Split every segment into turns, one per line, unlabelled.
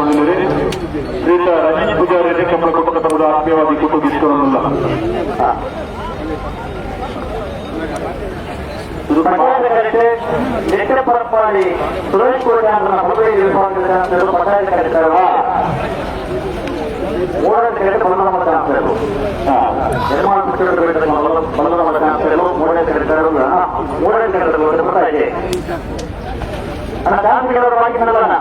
ಮಾಡಿಕೊಂಡಿದ್ದಾರೆ. ಶ್ರೀಯುತ ರಜನೀಶ್ ಪೂಜಾರಿ ಕಪ್ಪಳ ಕುಟುಂಬದ ಆತ್ಮೀಯವಾಗಿ ಕುಟುಂಬಿಸಿಕೊಳ್ಳಲ್ಲ.
ಇದು ಪಟಾಯದ ನೆಟ್ಟೆ ಪರಪ್ಪಾಡಿ ಸುರೇಶ್ ಕೋಟೆ ಅಂತ ಪಟಾಯದ ಕರೀತಾರ ಮೂರನೇ ಕಡೆ ಬಲದ ಮತ ಅಂತಾರೆ. ನಿರ್ಮಾಣ ಬಲದ ಮತ ಅಂತಾರೆ. ಮೂರನೇ ಕರೀತಾರೆ ಮೂರನೇ ಕಡೆ ಪಟಾಯಿಗೆ ಶಾಂತಿಗಳವರು ಬಾಕಿ ನಡೋಣ.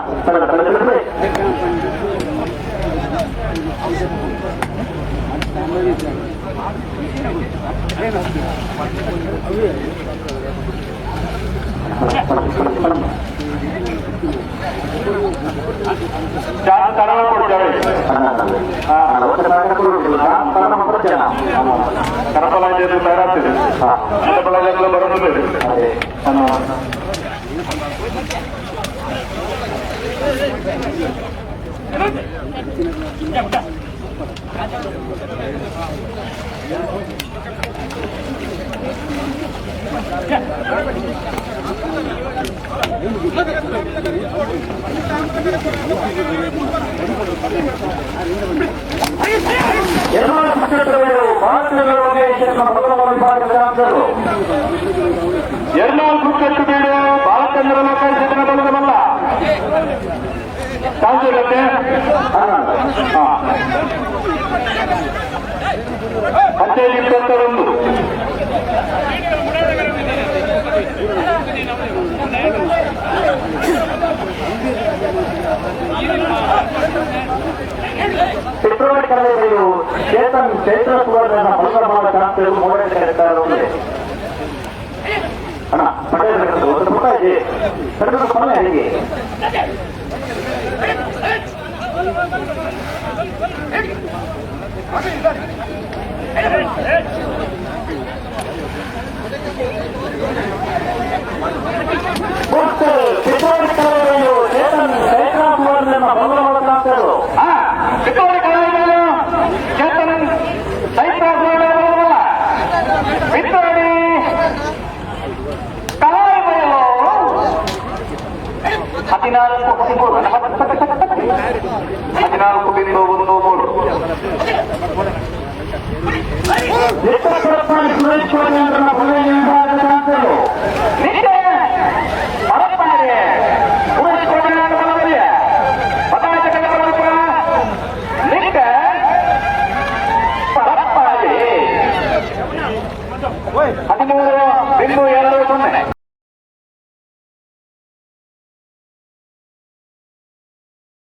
ಕನಪಲಾಜ ತಯಾರಾಗ್ತದೆ. ಕನಪಲಾಜ ಬರೋದಿಲ್ಲ. ಎರಡೂರು ಕ್ರಿಕೆಟ್ ಬೀಡು ಬಾಲಚಂದ್ರ ಲೋಕಾಯಿ ಜನ ಬಲ್ಲದಲ್ಲ ಸಾಧ್ಯತೆ. ಹತ್ತೈದು 21
ಫೆಬ್ರವರಿ ಕಳೆಯಲು ಚೇತನ್ ಚೈತ್ರ ಸುವರ್ಣ ಬಲದ ಚಾನ್ಸ್ ಮೂರನೇ ಕರೀತಾರೆ. ಅಣ್ಣ ಪಟೇಲ್ ಒಂದು ಪುಟ ಇದೆ ಸಮಯ ಹೇಗೆ ಫೆಬ್ರವರಿ ಕಳೆಯಲು ಚೇತನ್ ಚೈತ್ರ ಸುವರ್ಣ ಬಲದ ಚಾನ್ಸ್
ಫೆಬ್ರವರಿ ಕಳೆಯಲು ಚೇತನ್ ಚೈತ್ರ ಫೆಬ್ರವರಿ
ಸುರೇಶ್